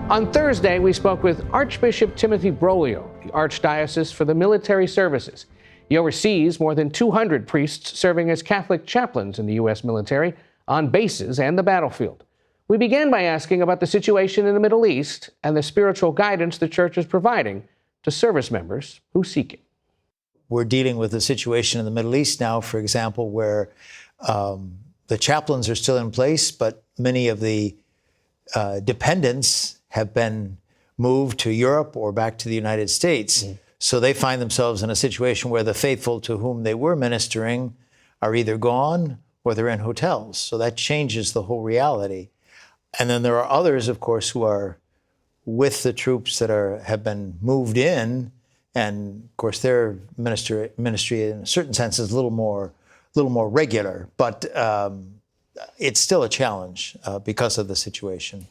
On Thursday, we spoke with Archbishop Timothy Broglio, the Archdiocese for the Military Services. He oversees more than 200 priests serving as Catholic chaplains in the U.S. military, on bases and the battlefield. We began by asking about the situation in the Middle East and the spiritual guidance the Church is providing to service members who seek it. We're dealing with a situation in the Middle East now, for example, where the chaplains are still in place, but many of the dependents have been moved to Europe or back to the United States. Mm-hmm. So they find themselves in a situation where the faithful to whom they were ministering are either gone or they're in hotels. So that changes the whole reality. And then there are others, of course, who are with the troops that have been moved in. And of course, their ministry in a certain sense is a little more regular, but it's still a challenge because of the situation.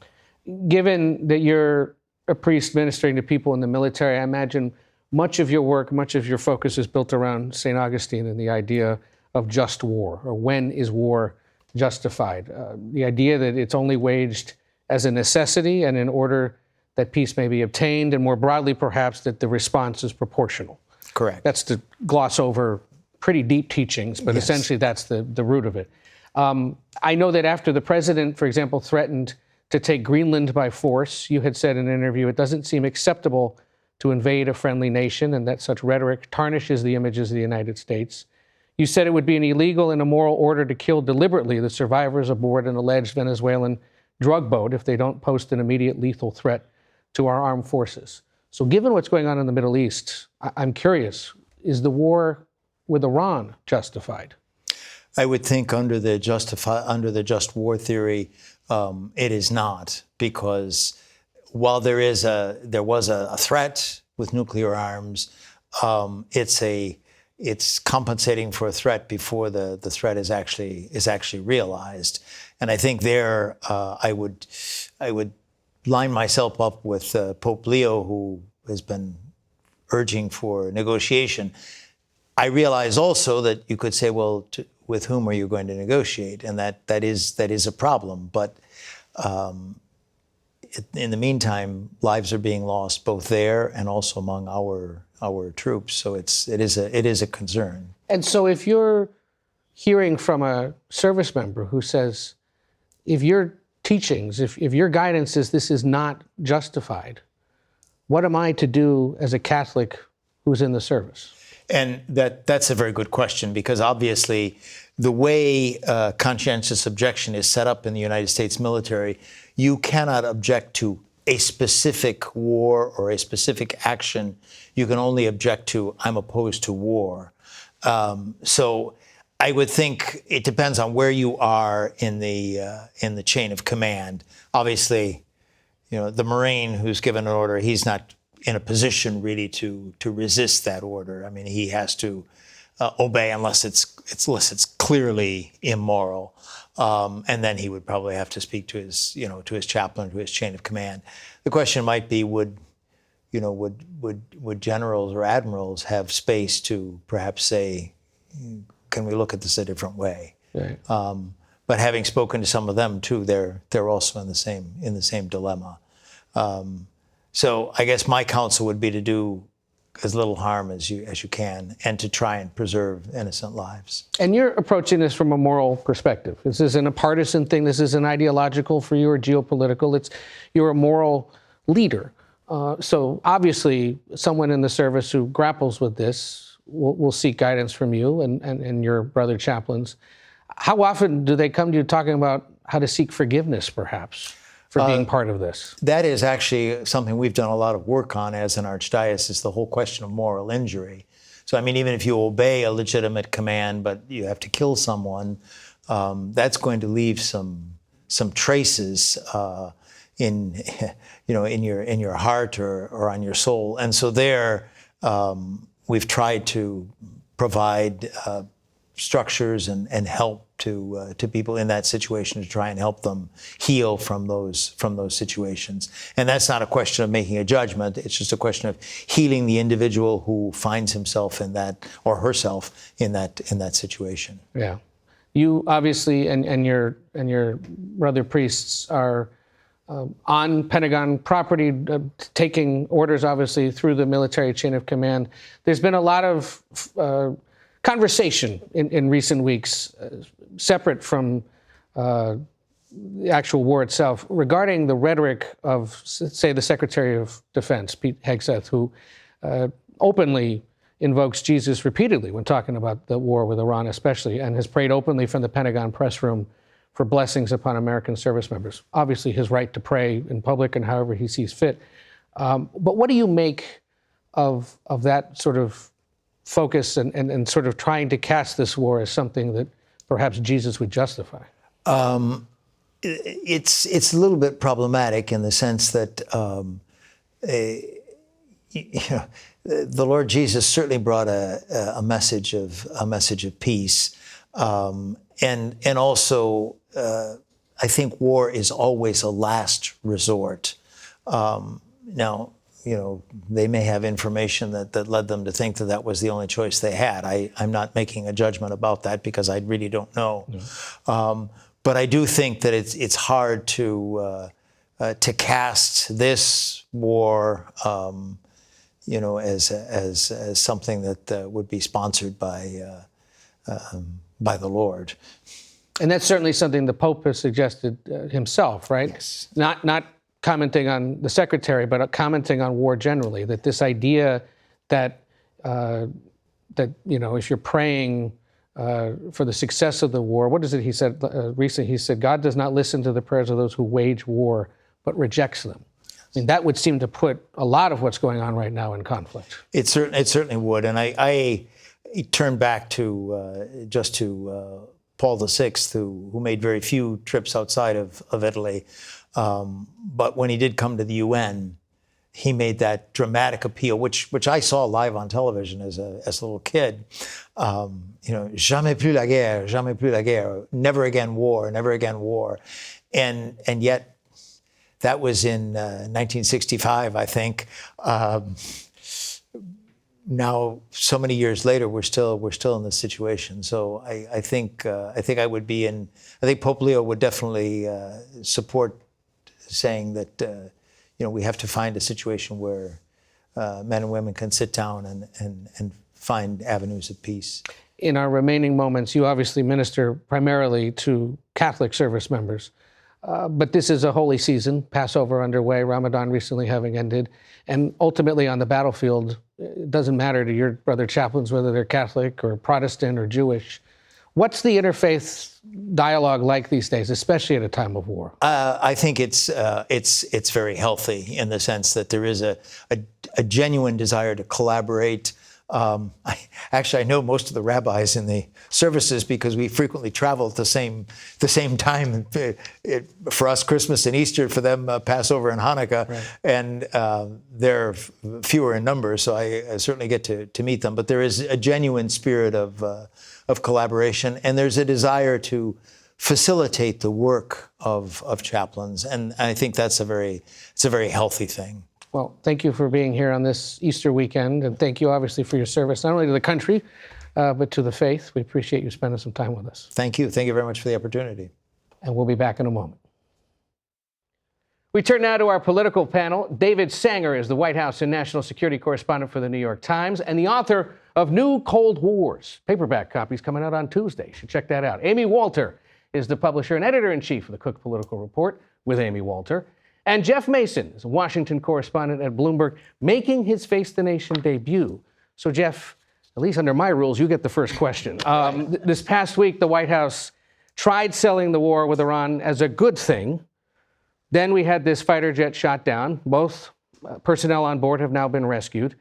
Given that you're a priest ministering to people in the military, I imagine much of your work, much of your focus is built around St. Augustine and the idea of just war, or when is war justified? The idea that it's only waged as a necessity and in order that peace may be obtained, and more broadly, perhaps, that the response is proportional. Correct. That's to gloss over pretty deep teachings, but yes, essentially that's the root of it. I know that after the president, for example, threatened to take Greenland by force, you had said in an interview, it doesn't seem acceptable to invade a friendly nation and that such rhetoric tarnishes the images of the United States. You said it would be an illegal and immoral order to kill deliberately the survivors aboard an alleged Venezuelan drug boat if they don't pose an immediate lethal threat to our armed forces. So given what's going on in the Middle East, I'm curious, is the war with Iran justified? I would think under the just war theory, it is not, because while there was a threat with nuclear arms, it's compensating for a threat before the threat is actually realized. And I think there I would line myself up with Pope Leo, who has been urging for negotiation. I realize also that you could say, well, with whom are you going to negotiate? And that is a problem. But in the meantime, lives are being lost both there and also among our troops. So it is a concern. And so if you're hearing from a service member who says, if your teachings, if your guidance is this is not justified, what am I to do as a Catholic who's in the service? And that's a very good question, because obviously the way conscientious objection is set up in the United States military, you cannot object to a specific war or a specific action. You can only object to, I'm opposed to war. So I would think it depends on where you are in the chain of command. Obviously, the Marine who's given an order, he's not in a position really to resist that order. I mean, he has to obey unless it's clearly immoral, and then he would probably have to speak to his chaplain, to his chain of command. The question might be, would generals or admirals have space to perhaps say, can we look at this a different way? Right. But having spoken to some of them too, they're also in the same dilemma. So I guess my counsel would be to do as little harm as you can, and to try and preserve innocent lives. And you're approaching this from a moral perspective. This isn't a partisan thing. This isn't ideological for you or geopolitical. You're a moral leader. So obviously, someone in the service who grapples with this will seek guidance from you and your brother chaplains. How often do they come to you talking about how to seek forgiveness, perhaps, for being part of this? That is actually something we've done a lot of work on as an archdiocese, the whole question of moral injury. So, I mean, even if you obey a legitimate command, but you have to kill someone, that's going to leave some traces in your heart or on your soul. And so there, we've tried to provide structures and help to people in that situation, to try and help them heal from those situations. And that's not a question of making a judgment. It's just a question of healing the individual who finds himself in that, or herself in that situation. Yeah. You obviously and your brother priests are on Pentagon property, taking orders, obviously, through the military chain of command. There's been a lot of conversation in recent weeks, separate from the actual war itself, regarding the rhetoric of, say, the Secretary of Defense, Pete Hegseth, who openly invokes Jesus repeatedly when talking about the war with Iran especially, and has prayed openly from the Pentagon press room for blessings upon American service members. Obviously, his right to pray in public and however he sees fit. But what do you make of that sort of focus and sort of trying to cast this war as something that perhaps Jesus would justify? It's a little bit problematic in the sense that the Lord Jesus certainly brought a message of peace, and also I think war is always a last resort. Now, they may have information that led them to think that was the only choice they had. I'm not making a judgment about that because I really don't know. No. But I do think that it's hard to cast this war, as something that would be sponsored by the Lord. And that's certainly something the Pope has suggested himself, right? Yes. Not commenting on the secretary, but commenting on war generally. That this idea that if you're praying for the success of the war, what is it he said recently? He said, God does not listen to the prayers of those who wage war, but rejects them. I mean, that would seem to put a lot of what's going on right now in conflict. It certainly would. And I turn back to Paul VI, who made very few trips outside of Italy. But when he did come to the UN, he made that dramatic appeal, which I saw live on television as a little kid. Jamais plus la guerre, jamais plus la guerre. Never again war, never again war. And yet, that was in 1965, I think. Now, so many years later, we're still in this situation. So I think Pope Leo would definitely support saying that we have to find a situation where men and women can sit down and find avenues of peace. In our remaining moments, you obviously minister primarily to Catholic service members. But this is a holy season, Passover underway, Ramadan recently having ended. And ultimately on the battlefield, it doesn't matter to your brother chaplains whether they're Catholic or Protestant or Jewish. What's the interfaith dialogue like these days, especially at a time of war? I think it's very healthy in the sense that there is a genuine desire to collaborate. I know most of the rabbis in the services because we frequently travel at the same time. For us, Christmas and Easter. For them, Passover and Hanukkah. Right. And they're fewer in number, so I certainly get to meet them. But there is a genuine spirit of collaboration, and there's a desire to facilitate the work of chaplains, and I think it's a very healthy thing. Well, thank you for being here on this Easter weekend, and thank you obviously for your service, not only to the country, but to the faith. We appreciate you spending some time with us. Thank you. Thank you very much for the opportunity. And we'll be back in a moment. We turn now to our political panel. David Sanger is the White House and national security correspondent for the New York Times and the author of New Cold Wars. Paperback copies coming out on Tuesday. You should check that out. Amy Walter is the publisher and editor-in-chief of the Cook Political Report with Amy Walter. And Jeff Mason is a Washington correspondent at Bloomberg, making his Face the Nation debut. So, Jeff, at least under my rules, you get the first question. This past week, the White House tried selling the war with Iran as a good thing. Then we had this fighter jet shot down. Both personnel on board have now been rescued.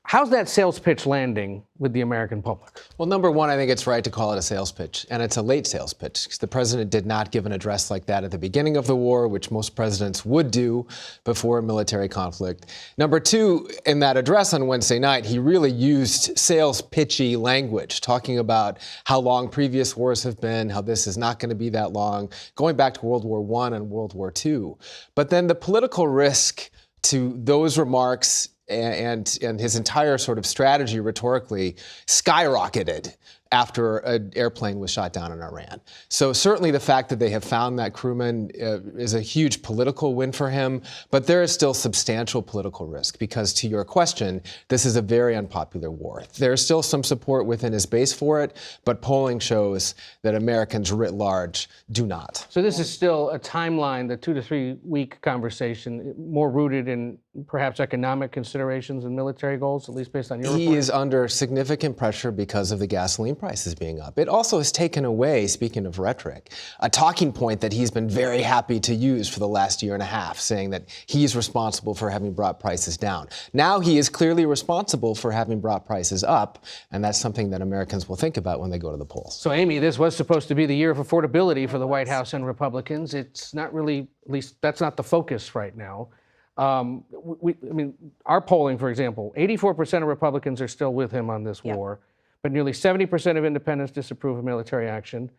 How's that sales pitch landing with the American public? Well, number one, I think it's right to call it a sales pitch, and it's a late sales pitch because the president did not give an address like that at the beginning of the war, which most presidents would do before a military conflict. Number two, in that address on Wednesday night, he really used sales pitchy language, talking about how long previous wars have been, how this is not going to be that long, going back to World War I and World War II. But then the political risk to those remarks and his entire sort of strategy rhetorically skyrocketed after an airplane was shot down in Iran. So certainly the fact that they have found that crewman is a huge political win for him, but there is still substantial political risk because, to your question, this is a very unpopular war. There is still some support within his base for it, but polling shows that Americans writ large do not. So this is still a timeline, the 2 to 3 week conversation, more rooted in perhaps economic considerations and military goals, at least based on your report? He is under significant pressure because of the gasoline prices being up. It also has taken away, speaking of rhetoric, a talking point that he's been very happy to use for the last year and a half, saying that he's responsible for having brought prices down. Now he is clearly responsible for having brought prices up, and that's something that Americans will think about when they go to the polls. So, Amy, this was supposed to be the year of affordability for the White House and Republicans. It's not really, at least that's not the focus right now. I mean, our polling, for example, 84% of Republicans are still with him on this war, but nearly 70% of independents disapprove of military action.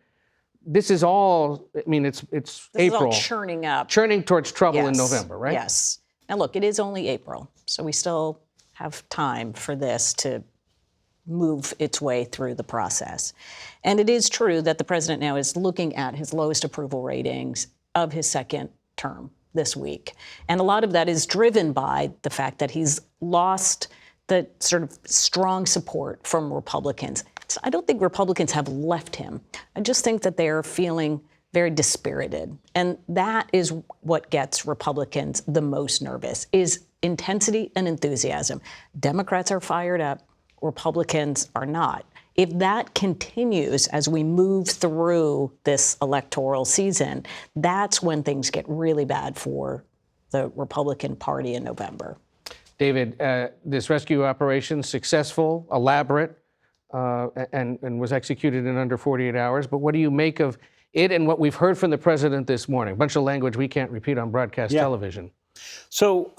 This is all, I mean, it's April. This is all churning up. Churning towards trouble in November, right? Yes. And look, it is only April, so we still have time for this to move its way through the process. And it is true that the president now is looking at his lowest approval ratings of his second term this week. And a lot of that is driven by the fact that he's lost the sort of strong support from Republicans. So I don't think Republicans have left him. I just think that they're feeling very dispirited. And that is what gets Republicans the most nervous, is intensity and enthusiasm. Democrats are fired up, Republicans are not. If that continues as we move through this electoral season, that's when things get really bad for the Republican Party in November. David, this rescue operation, successful, elaborate, and was executed in under 48 hours. But what do you make of it and what we've heard from the president this morning? A bunch of language we can't repeat on broadcast television. So,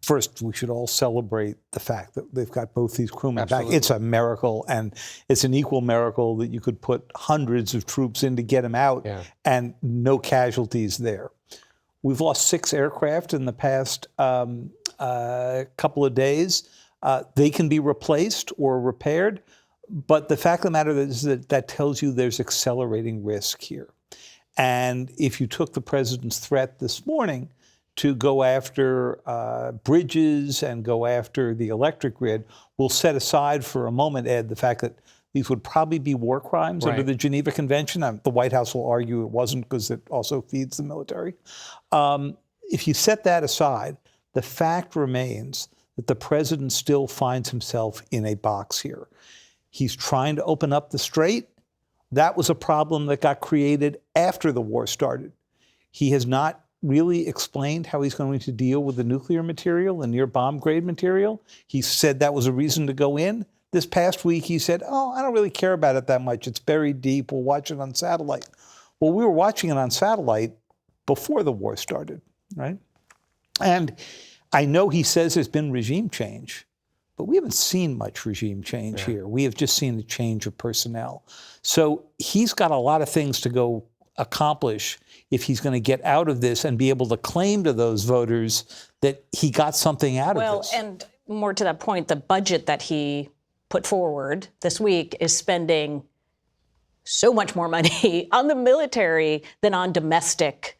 first, we should all celebrate the fact that they've got both these crewmen back. It's a miracle, and it's an equal miracle that you could put hundreds of troops in to get them out and no casualties there. We've lost 6 aircraft in the past couple of days. They can be replaced or repaired, but the fact of the matter is that tells you there's accelerating risk here. And if you took the president's threat this morning to go after bridges and go after the electric grid, we'll set aside for a moment, Ed, the fact that these would probably be war crimes under the Geneva Convention. The White House will argue it wasn't because it also feeds the military. If you set that aside, the fact remains that the president still finds himself in a box here. He's trying to open up the strait. That was a problem that got created after the war started. He has not really explained how he's going to deal with the nuclear material and near bomb grade material. He said that was a reason to go in. This past week, he said, oh, I don't really care about it that much. It's buried deep. We'll watch it on satellite. Well, we were watching it on satellite before the war started, right? And I know he says there's been regime change, but we haven't seen much regime change here. We have just seen a change of personnel. So he's got a lot of things to go accomplish if he's going to get out of this and be able to claim to those voters that he got something out of this. Well, and more to that point, the budget that he put forward this week is spending so much more money on the military than on domestic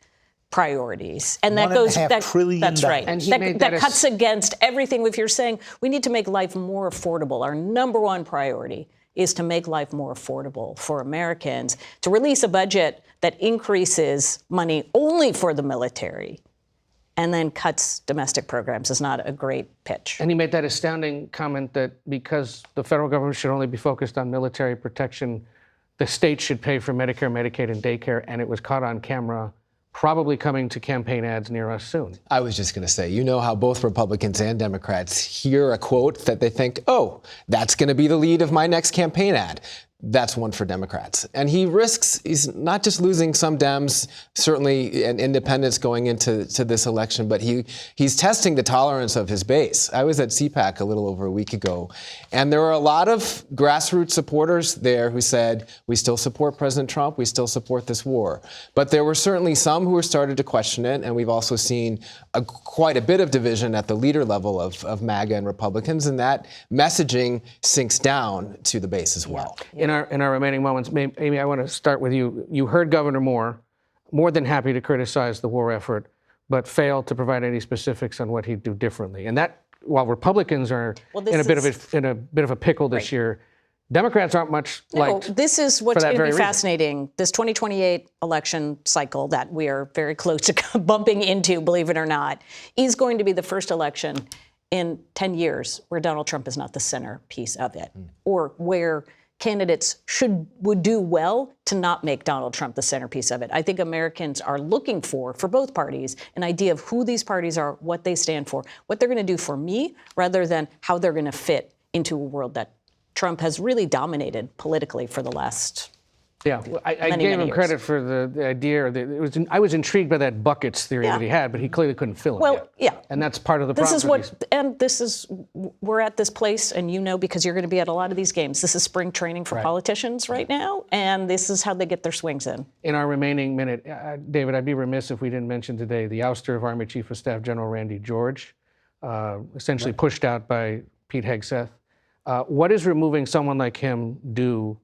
priorities. And that goes, that's right. And that cuts against everything. If you're saying we need to make life more affordable, our number one priority is to make life more affordable for Americans. To release a budget that increases money only for the military and then cuts domestic programs is not a great pitch. And he made that astounding comment that because the federal government should only be focused on military protection, the state should pay for Medicare, Medicaid, and daycare, and it was caught on camera, probably coming to campaign ads near us soon. I was just going to say, you know how both Republicans and Democrats hear a quote that they think, oh, that's going to be the lead of my next campaign ad. That's one for Democrats. And he's not just losing some Dems, certainly, and independents going into this election, but he's testing the tolerance of his base. I was at CPAC a little over a week ago, and there were a lot of grassroots supporters there who said, we still support President Trump, we still support this war. But there were certainly some who were started to question it, and we've also seen quite a bit of division at the leader level of MAGA and Republicans, and that messaging sinks down to the base as well. In in our remaining moments, Amy, I want to start with you. You heard Governor Moore, more than happy to criticize the war effort, but failed to provide any specifics on what he'd do differently. And that, while Republicans are in a bit of a pickle this year, Democrats aren't much liked. This is what's going to be reason. fascinating. This 2028 election cycle that we are very close to bumping into, believe it or not, is going to be the first election in 10 years where Donald Trump is not the centerpiece of it, or where candidates would do well to not make Donald Trump the centerpiece of it. I think Americans are looking for both parties, an idea of who these parties are, what they stand for, what they're going to do for me, rather than how they're going to fit into a world that Trump has really dominated politically for the last I gave him credit for the idea. I was intrigued by that buckets theory that he had, but he clearly couldn't fill it. Well, and that's part of the problem. We're at this place, and you know, because you're going to be at a lot of these games. This is spring training for politicians right now, and this is how they get their swings in. In our remaining minute, David, I'd be remiss if we didn't mention today the ouster of Army Chief of Staff General Randy George, essentially pushed out by Pete Hegseth. What does removing someone like him do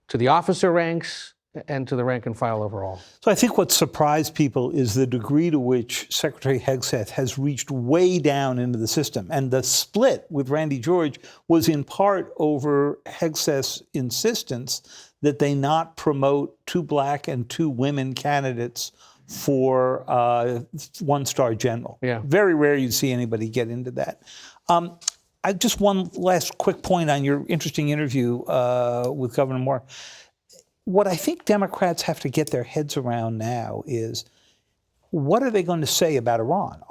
to the officer ranks and to the rank and file overall? So I think what surprised people is the degree to which Secretary Hegseth has reached way down into the system. And the split with Randy George was in part over Hegseth's insistence that they not promote 2 black and 2 women candidates for 1-star general. Very rare you see anybody get into that. Just one last quick point on your interesting interview with Governor Moore. What I think Democrats have to get their heads around now is, what are they going to say about Iran?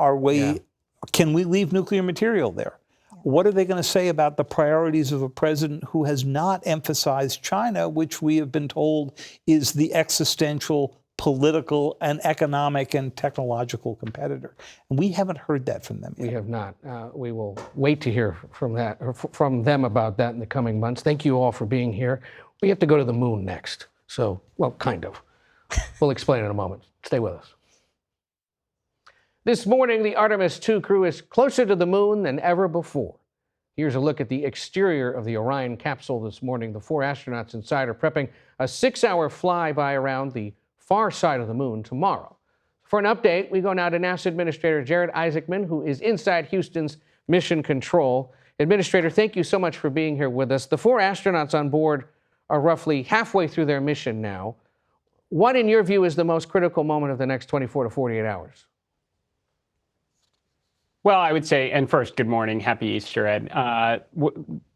Can we leave nuclear material there? What are they going to say about the priorities of a president who has not emphasized China, which we have been told is the existential political and economic and technological competitor? And we haven't heard that from them yet. We have not. We will wait to hear from them about that in the coming months. Thank you all for being here. We have to go to the moon next. So, well, kind of. We'll explain in a moment. Stay with us. This morning, the Artemis II crew is closer to the moon than ever before. Here's a look at the exterior of the Orion capsule this morning. The 4 astronauts inside are prepping a 6-hour flyby around the far side of the moon tomorrow. For an update, we go now to NASA Administrator Jared Isaacman, who is inside Houston's Mission Control. Administrator, thank you so much for being here with us. The 4 astronauts on board are roughly halfway through their mission now. What, in your view, is the most critical moment of the next 24 to 48 hours? Well, I would say, and first, good morning, happy Easter, Ed.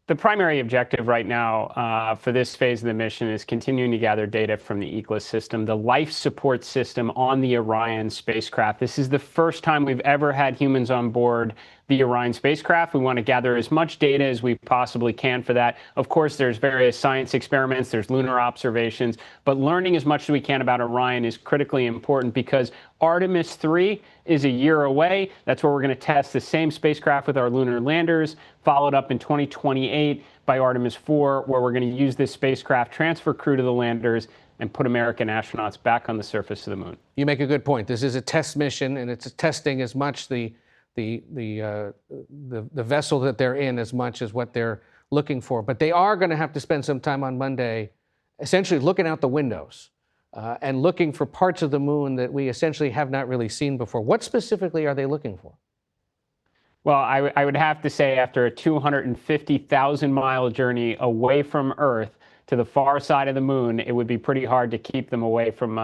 The primary objective right now for this phase of the mission is continuing to gather data from the ECLSS system, the life support system on the Orion spacecraft. This is the first time we've ever had humans on board the Orion spacecraft. We want to gather as much data as we possibly can for that. Of course, there's various science experiments, there's lunar observations, but learning as much as we can about Orion is critically important because Artemis 3 is a year away. That's where we're going to test the same spacecraft with our lunar landers, followed up in 2028 by Artemis 4, where we're going to use this spacecraft, transfer crew to the landers, and put American astronauts back on the surface of the moon. You make a good point. This is a test mission, and it's testing as much the vessel that they're in as much as what they're looking for. But they are going to have to spend some time on Monday essentially looking out the windows and looking for parts of the moon that we essentially have not really seen before. What specifically are they looking for? Well, I would have to say after a 250,000-mile journey away from Earth to the far side of the moon, it would be pretty hard to keep them away from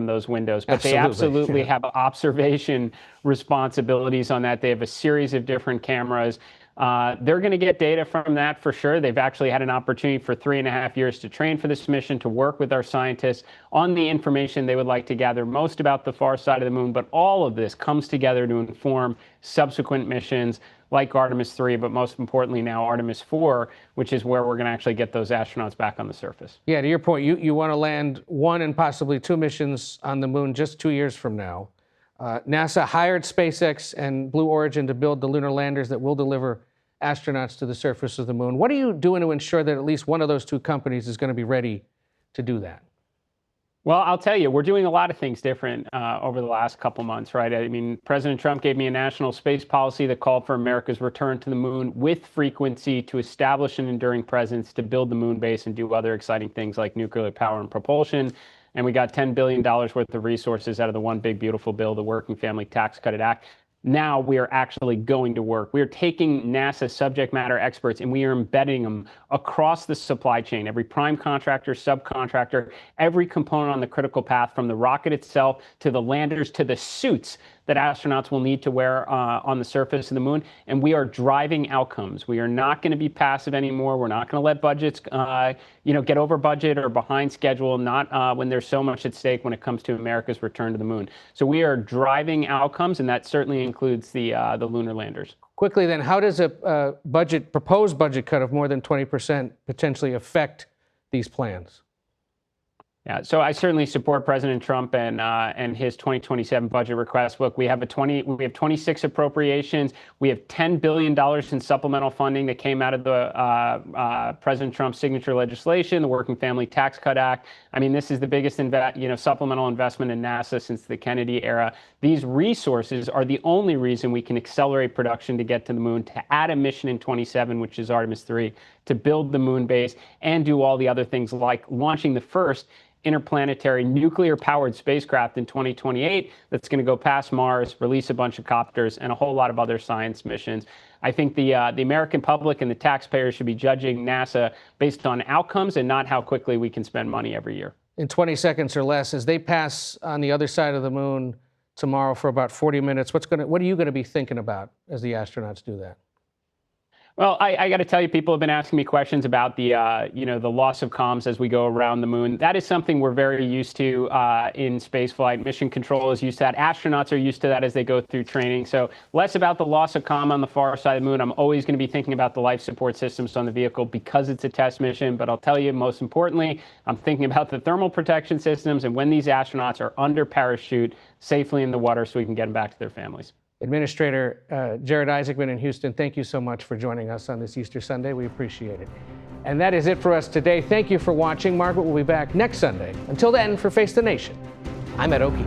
those windows. But they absolutely have observation responsibilities on that. They have a series of different cameras. They're going to get data from that for sure. They've actually had an opportunity for 3.5 years to train for this mission, to work with our scientists on the information they would like to gather most about the far side of the moon. But all of this comes together to inform subsequent missions like Artemis 3, but most importantly now Artemis 4, which is where we're going to actually get those astronauts back on the surface. Yeah, to your point, you want to land 1 and possibly 2 missions on the moon just 2 years from now. NASA hired SpaceX and Blue Origin to build the lunar landers that will deliver astronauts to the surface of the moon. What are you doing to ensure that at least one of those 2 companies is going to be ready to do that? Well, I'll tell you, we're doing a lot of things different over the last couple months, right? I mean, President Trump gave me a national space policy that called for America's return to the moon with frequency to establish an enduring presence, to build the moon base and do other exciting things like nuclear power and propulsion. And we got $10 billion worth of resources out of the One Big Beautiful Bill, the Working Family Tax Cut Act. Now we are actually going to work. We are taking NASA subject matter experts and we are embedding them across the supply chain, every prime contractor, subcontractor, every component on the critical path, from the rocket itself to the landers to the suits that astronauts will need to wear on the surface of the moon. And we are driving outcomes. We are not going to be passive anymore. We're not going to let budgets get over budget or behind schedule, not when there's so much at stake when it comes to America's return to the moon. So we are driving outcomes, and that certainly includes the lunar landers. Quickly then, how does a proposed budget cut of more than 20% potentially affect these plans? Yeah, so I certainly support President Trump and his 2027 budget request. Look, we have 26 appropriations. We have $10 billion in supplemental funding that came out of the President Trump's signature legislation, the Working Family Tax Cut Act. I mean, this is the biggest supplemental investment in NASA since the Kennedy era. These resources are the only reason we can accelerate production to get to the moon, to add a mission in 27, which is Artemis 3, to build the moon base, and do all the other things like launching the first interplanetary nuclear-powered spacecraft in 2028 that's going to go past Mars, release a bunch of copters, and a whole lot of other science missions. I think the American public and the taxpayers should be judging NASA based on outcomes and not how quickly we can spend money every year. In 20 seconds or less, as they pass on the other side of the moon tomorrow for about 40 minutes, what are you going to be thinking about as the astronauts do that? Well, I got to tell you, people have been asking me questions about the loss of comms as we go around the moon. That is something we're very used to in spaceflight. Mission control is used to that. Astronauts are used to that as they go through training. So less about the loss of comm on the far side of the moon. I'm always going to be thinking about the life support systems on the vehicle because it's a test mission. But I'll tell you, most importantly, I'm thinking about the thermal protection systems and when these astronauts are under parachute safely in the water so we can get them back to their families. Administrator Jared Isaacman in Houston, thank you so much for joining us on this Easter Sunday. We appreciate it. And that is it for us today. Thank you for watching. Margaret will be back next Sunday. Until then, for Face the Nation, I'm Ed O'Keefe.